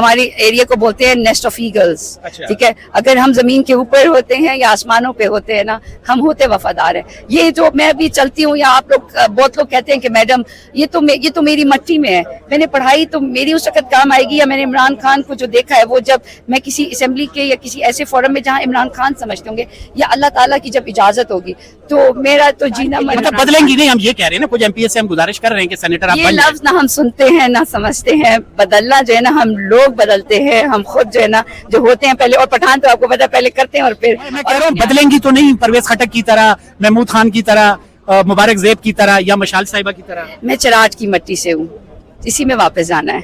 ہماری ایریا کو بولتے ہیں نیسٹ آف ایگلز. ٹھیک ہے, اگر ہم زمین کے اوپر ہوتے ہیں یا آسمانوں پہ ہوتے ہیں نا, ہم ہوتے وفادار ہیں. یہ جو میں بھی چلتی ہوں, یا آپ لوگ بہت لوگ کہتے ہیں کہ میڈم یہ تو میری مٹی میں ہے. میں نے پڑھائی تو میری اس وقت کام آئے گی, یا میں نے عمران خان کو جو دیکھا ہے وہ جب میں کسی اسمبلی کے یا کسی ایسے فورم میں جہاں عمران خان سمجھتے ہوں گے, یا اللہ تعالیٰ کی جب اجازت ہوگی, تو میرا تو جینا مطلب بدلیں گی نہیں. ہم یہ کہہ رہے ہیں نا, کچھ ایم پی ایس سے ہم گزارش کر رہے ہیں کہ سینیٹر آپ یہ لفظ نہ ہم سنتے ہیں نہ سمجھتے ہیں. بدلنا جو ہے نا ہم لوگ بدلتے ہیں, ہم خود جو ہے نا جو ہوتے ہیں پہلے, اور پٹھان تو آپ کو پتا پہلے کرتے ہیں اور پھر. میں کہہ رہا ہوں بدلیں گی تو نہیں, پرویز خٹک کی طرح, محمود خان کی طرح, مبارک زیب کی طرح, یا مشال صاحبہ کی طرح. میں چراج کی مٹی سے ہوں, اسی میں واپس جانا ہے,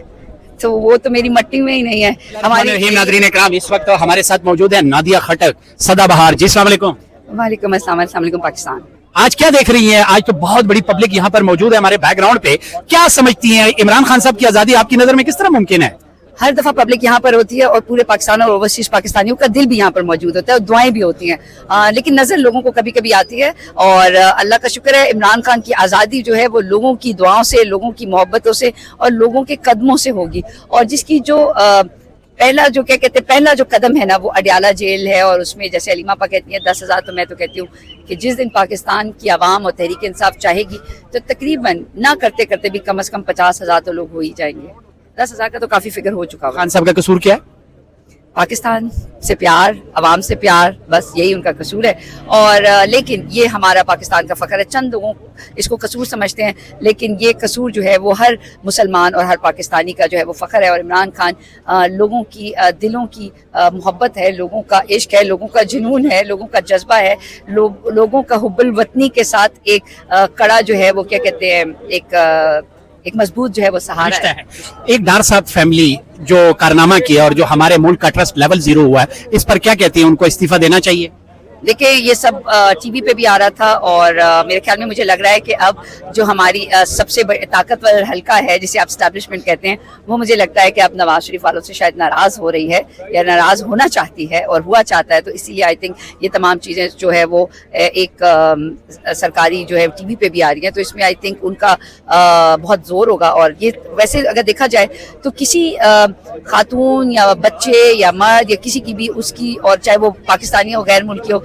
تو وہ تو میری مٹی میں ہی نہیں ہے. ہمارے ناظرین اکرام, اس وقت ہمارے ساتھ موجود ہیں نادیہ خٹک, سدا بہار جی. السلام علیکم. وعلیکم السلام. السلام علیکم پاکستان. آج کیا دیکھ رہی ہیں؟ آج تو بہت بڑی پبلک یہاں پر موجود ہے ہمارے بیک گراؤنڈ پہ. کیا سمجھتی ہیں عمران خان صاحب کی آزادی آپ کی نظر میں کس طرح ممکن ہے؟ ہر دفعہ پبلک یہاں پر ہوتی ہے, اور پورے پاکستان اور اوورسیز پاکستانیوں کا دل بھی یہاں پر موجود ہوتا ہے, اور دعائیں بھی ہوتی ہیں, لیکن نظر لوگوں کو کبھی کبھی آتی ہے. اور اللہ کا شکر ہے, عمران خان کی آزادی جو ہے وہ لوگوں کی دعاؤں سے, لوگوں کی محبتوں سے اور لوگوں کے قدموں سے ہوگی. اور جس کی جو پہلا جو کیا کہتے ہیں پہلا جو قدم ہے نا, وہ اڈیالہ جیل ہے, اور اس میں جیسے علیمہ پا کہتی ہیں 10,000, تو میں تو کہتی ہوں کہ جس دن پاکستان کی عوام اور تحریک انصاف چاہے گی, تو تقریباً نہ کرتے کرتے بھی کم از کم 50,000 تو لوگ ہو ہی جائیں گے. 10,000 کا تو کافی فگر ہو چکا ہوگا. خان صاحب کا قصور کیا ہے؟ پاکستان سے پیار, عوام سے پیار, بس یہی ان کا قصور ہے. اور لیکن یہ ہمارا پاکستان کا فخر ہے. چند لوگوں اس کو قصور سمجھتے ہیں, لیکن یہ قصور جو ہے وہ ہر مسلمان اور ہر پاکستانی کا جو ہے وہ فخر ہے. اور عمران خان لوگوں کی دلوں کی محبت ہے, لوگوں کا عشق ہے, لوگوں کا جنون ہے, لوگوں کا جذبہ ہے, لوگوں کا حب الوطنی کے ساتھ ایک کڑا جو ہے وہ کیا کہتے ہیں ایک مضبوط جو ہے وہ سہارا ہے. ایک ڈار صاحب فیملی جو کارنامہ کیا اور جو ہمارے ملک کا ٹرسٹ لیول 0 ہوا ہے, اس پر کیا کہتی ہیں؟ ان کو استعفیٰ دینا چاہیے؟ دیکھیں یہ سب ٹی وی پہ بھی آ رہا تھا, اور میرے خیال میں مجھے لگ رہا ہے کہ اب جو ہماری سب سے طاقتور حلقہ ہے جسے آپ اسٹیبلشمنٹ کہتے ہیں, وہ مجھے لگتا ہے کہ اب نواز شریف والوں سے شاید ناراض ہو رہی ہے, یا ناراض ہونا چاہتی ہے اور ہوا چاہتا ہے. تو اسی لیے آئی تھنک یہ تمام چیزیں جو ہے وہ ایک سرکاری جو ہے ٹی وی پہ بھی آ رہی ہیں, تو اس میں آئی تھنک ان کا بہت زور ہوگا. اور یہ ویسے اگر دیکھا جائے تو کسی خاتون یا بچے یا مرد یا کسی کی بھی اس کی, اور چاہے وہ پاکستانی ہو غیر ملکی ہو,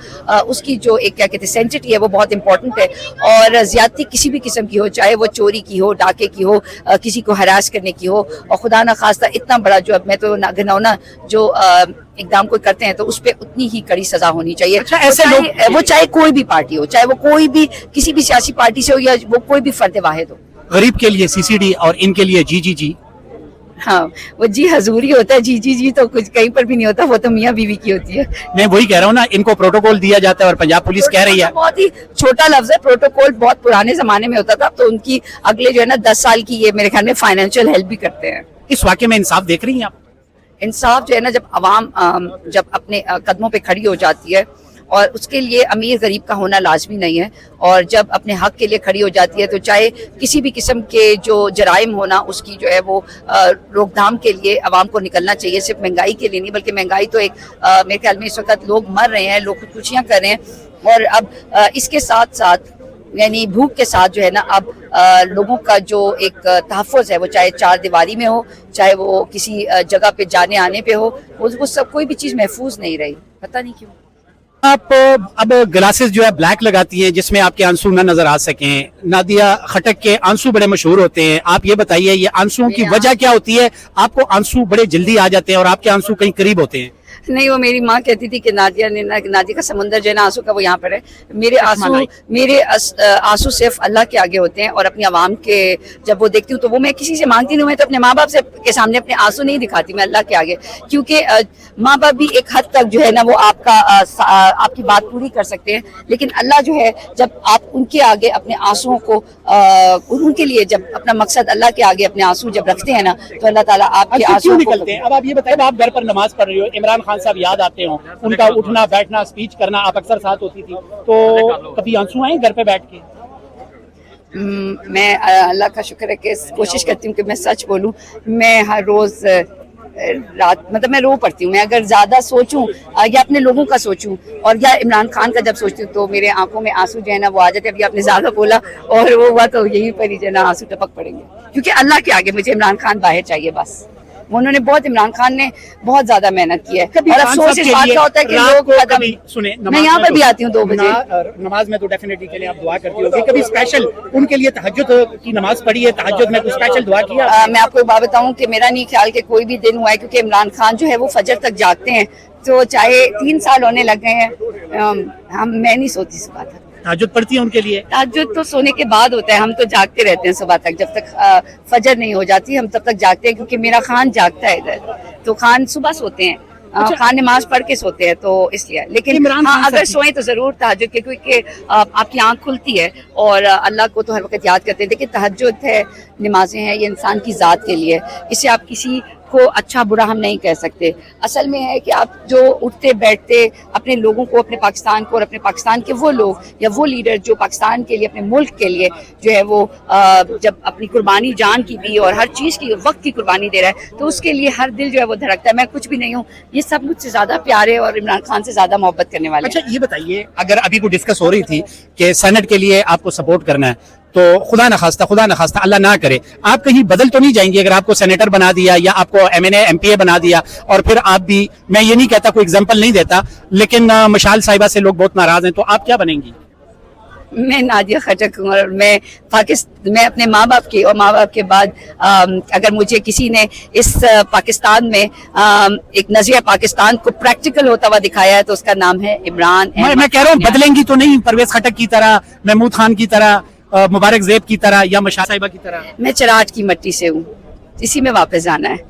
اس کی جو ایک کیا کہتے ہیں سینٹیٹی ہے وہ بہت امپورٹنٹ ہے. اور زیادتی کسی بھی قسم کی ہو, چاہے وہ چوری کی ہو, ڈاکے کی ہو, کسی کو ہراس کرنے کی ہو, اور خدا نہ خواستہ اتنا بڑا جو اب میں تو گھنونا جو اقدام کوئی کرتے ہیں, تو اس پہ اتنی ہی کڑی سزا ہونی چاہیے. ایسے لوگ وہ چاہے کوئی بھی پارٹی ہو, چاہے وہ کوئی بھی کسی بھی سیاسی پارٹی سے ہو, یا وہ کوئی بھی فرد واحد ہو. غریب کے لیے CCD اور ان کے لیے جی. ہاں, وہ جی حضوری ہوتا ہے, جی تو کچھ کہیں پر بھی نہیں ہوتا, وہ تو میاں بیوی کی ہوتی ہے. میں وہی کہہ رہا ہوں نا, ان کو پروٹوکول دیا جاتا ہے, اور پنجاب پولیس کہہ رہی ہے بہت ہی چھوٹا لفظ ہے. پروٹوکول بہت پرانے زمانے میں ہوتا تھا, تو ان کی اگلے جو ہے نا 10 سال کی یہ میرے خیال میں فائنینشیل ہیلپ بھی کرتے ہیں. اس واقعے میں انصاف دیکھ رہی ہیں آپ؟ انصاف جو ہے نا, جب عوام جب اپنے قدموں پہ کھڑی ہو جاتی ہے, اور اس کے لیے امیر غریب کا ہونا لازمی نہیں ہے, اور جب اپنے حق کے لیے کھڑی ہو جاتی ہے, تو چاہے کسی بھی قسم کے جو جرائم ہونا, اس کی جو ہے وہ روک تھام کے لیے عوام کو نکلنا چاہیے. صرف مہنگائی کے لیے نہیں, بلکہ مہنگائی تو ایک میرے خیال میں اس وقت لوگ مر رہے ہیں, لوگ خودکشیاں کر رہے ہیں, اور اب اس کے ساتھ ساتھ یعنی بھوک کے ساتھ جو ہے نا, اب لوگوں کا جو ایک تحفظ ہے, وہ چاہے 4 دیواری میں ہو, چاہے وہ کسی جگہ پہ جانے آنے پہ ہو, وہ سب کوئی بھی چیز محفوظ نہیں رہی. پتہ نہیں کیوں. آپ اب گلاسز جو ہے بلیک لگاتی ہیں جس میں آپ کے آنسو نہ نظر آ سکیں. نادیہ خٹک کے آنسو بڑے مشہور ہوتے ہیں, آپ یہ بتائیے یہ آنسو کی وجہ کیا ہوتی ہے؟ آپ کو آنسو بڑے جلدی آ جاتے ہیں اور آپ کے آنسو کہیں قریب ہوتے ہیں. نہیں, وہ میری ماں کہتی تھی کہ نادیہ کا سمندر جو ہے نا آنسو کا, وہ یہاں پر ہے. میرے آنسو صرف اللہ کے آگے ہوتے ہیں, اور اپنی عوام کے جب وہ دیکھتی ہوں تو وہ میں کسی سے مانگتی نہیں ہوں. میں تو اپنے ماں باپ کے سامنے اپنے آنسو نہیں دکھاتی, میں اللہ کے آگے, کیونکہ ماں باپ بھی ایک حد تک جو ہے نا وہ آپ کی بات پوری کر سکتے ہیں, لیکن اللہ جو ہے جب آپ ان کے آگے اپنے آنسوؤں کو ان کے لیے جب اپنا مقصد اللہ کے آگے اپنے آنسو جب رکھتے ہیں نا, تو اللہ تعالیٰ آپ کے آنسو نکلتے ہیں. اب آپ یہ بتائیں, آپ گھر پر نماز پڑھ رہی ہو, عمران خان صاحب یاد آتے ہوں, ان کا اٹھنا بیٹھنا اسپیچ کرنا آپ اکثر ساتھ ہوتی تھی, تو کبھی آنسو آئے گھر پہ بیٹھ کے؟ میں اللہ کا شکر ہے کہ کوشش کرتی ہوں کہ میں سچ بولوں. میں ہر روز رات میں رو پڑتی ہوں. میں اگر زیادہ سوچوں یا اپنے لوگوں کا سوچوں, اور یا عمران خان کا جب سوچتی ہوں, تو میرے آنکھوں میں آنسو جو ہے نا وہ آ جاتے ہیں. ابھی آپ نے زیادہ بولا اور وہ ہوا, تو یہیں پر ہی جو ہے نا آنسو ٹپک پڑیں گے, کیونکہ اللہ کے آگے مجھے عمران خان باہر چاہیے بس. انہوں نے بہت, عمران خان نے بہت زیادہ محنت کی ہے, کبھی اور خان افسوس صاحب اس کے بات لیے کا ہوتا ہے کہ رات لوگ کو قدم, کبھی سنیں, میں یہاں پر بھی آتی ہوں 2 بجے نماز میں تو ڈیفینیٹلی کے لیے آپ دعا کرتی ہوگی, کبھی اسپیشل ان کے لیے تہجد کی نماز پڑھی ہے, تہجد میں کوئی اسپیشل دعا کیا؟ میں آپ کو ایک بات بتاؤں کہ میرا نہیں خیال کہ کوئی بھی دن ہوا ہے, کیونکہ عمران خان جو ہے وہ فجر تک جاگتے ہیں, تو چاہے 3 سال ہونے لگ گئے ہیں, میں نہیں سوتی صبح تک. تہجد پڑھتی ہیں ان کے لیے؟ تہجد تو سونے کے بعد ہوتا ہے, ہم تو جاگتے رہتے ہیں صبح تک, جب تک فجر نہیں ہو جاتی ہم تب تک جاگتے ہیں, کیونکہ میرا خان جاگتا ہے ادھر, تو خان صبح سوتے ہیں, خان نماز پڑھ کے سوتے ہیں, تو اس لیے. لیکن ہاں اگر سوئیں تو ضرور تہجد کے, کیونکہ آپ کی آنکھ کھلتی ہے اور اللہ کو تو ہر وقت یاد کرتے ہیں. دیکھیں تہجد ہے, نمازیں ہیں, یہ انسان کی ذات کے لیے, اسے آپ کسی کو اچھا برا ہم نہیں کہہ سکتے. اصل میں ہے کہ آپ جو اٹھتے بیٹھتے اپنے لوگوں کو, اپنے پاکستان کو اور اپنے پاکستان کے وہ لوگ یا وہ لیڈر جو پاکستان کے لیے, اپنے ملک کے لیے جو ہے وہ جب اپنی قربانی جان کی بھی اور ہر چیز کی وقت کی قربانی دے رہا ہے, تو اس کے لیے ہر دل جو ہے وہ دھڑکتا ہے. میں کچھ بھی نہیں ہوں, یہ سب مجھ سے زیادہ پیارے اور عمران خان سے زیادہ محبت کرنے والے. اچھا یہ بتائیے, اگر ابھی کو ڈسکس ہو رہی تھی کہ سینٹ کے لیے آپ کو سپورٹ کرنا ہے, تو خدا نخواستہ اللہ نہ کرے آپ کہیں بدل تو نہیں جائیں گے اگر آپ کو سینیٹر بنا دیا یا آپ کو ایم پی اے بنا دیا, اور پھر آپ بھی, میں یہ نہیں کہتا, کوئی ایگزامپل نہیں دیتا, لیکن مشال صاحبہ سے لوگ بہت ناراض ہیں, تو آپ کیا بنیں گی؟ میں نادیہ خٹک ہوں, اور میں اپنے ماں باپ کی اور ماں باپ کے بعد اگر مجھے کسی نے اس پاکستان میں ایک نظریہ پاکستان کو پریکٹیکل ہوتا ہوا دکھایا ہے, تو اس کا نام ہے عمران. میں کہہ رہا ہوں بدلیں گی تو نہیں, پرویز خٹک کی طرح, محمود خان کی طرح, مبارک زیب کی طرح, یا مشال صاحبہ کی طرح؟ میں چراٹ کی مٹی سے ہوں, اسی میں واپس جانا ہے,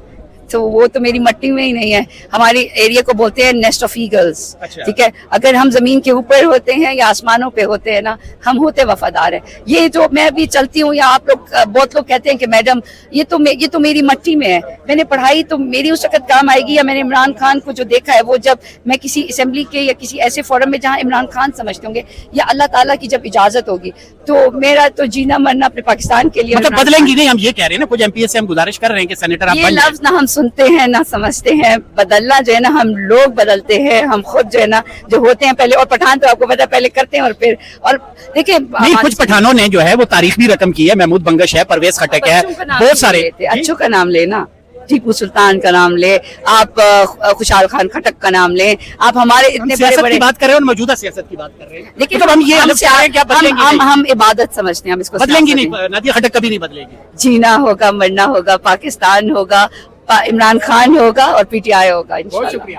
تو وہ تو میری مٹی میں ہی نہیں ہے. ہماری ایریا کو بولتے ہیں نیسٹ آف ایگلز, ٹھیک ہے. اگر ہم زمین کے اوپر ہوتے ہیں یا آسمانوں پہ ہوتے ہیں نا, ہم ہوتے وفادار ہیں. یہ جو میں بھی چلتی ہوں, یا آپ لوگ بہت لوگ کہتے ہیں کہ میڈم یہ تو میری مٹی میں ہے, میں نے پڑھائی تو میری اس وقت کام آئے گی, یا میں نے عمران خان کو جو دیکھا ہے وہ جب میں کسی اسمبلی کے یا کسی ایسے فورم میں جہاں عمران خان سمجھتے ہوں گے, یا اللہ تعالیٰ کی جب اجازت ہوگی, تو میرا تو جینا مرنا اپنے پاکستان کے لیے. مطلب بدلیں گی نہیں, ہم یہ کہہ رہے ہیں نا, کچھ ایم پی ایس سے ہم گزارش کر رہے ہیں کہ سینیٹر آپ یہ لفظ نہ ہم سنتے ہیں نہ سمجھتے ہیں. بدلنا جو ہے نا ہم لوگ بدلتے ہیں, ہم خود جو ہے نا جو ہوتے ہیں پہلے, اور پٹھان تو آپ کو پتا پہلے کرتے ہیں اور پھر, اور دیکھیں نہیں, کچھ پٹھانوں نے جو ہے وہ تاریخ بھی رقم کی ہے, محمود بنگش ہے, پرویز خٹک ہے, بہت سارے. اچھوں کا نام لینا, ٹیپو سلطان کا نام لے آپ, خوشحال خان خٹک کا نام لیں آپ, ہمارے اتنے بڑے بڑے بات کر رہے ہیں اور موجودہ سیاست کی بات کر رہے ہیں, لیکن ہم عبادت سمجھتے ہیں, ہم اس کو بدلیں گی نہیں. نادیہ خٹک کبھی نہیں بدلے گی. جینا ہوگا, مرنا ہوگا, پاکستان ہوگا, عمران خان ہوگا اور پی ٹی آئی ہوگا. بہت شکریہ.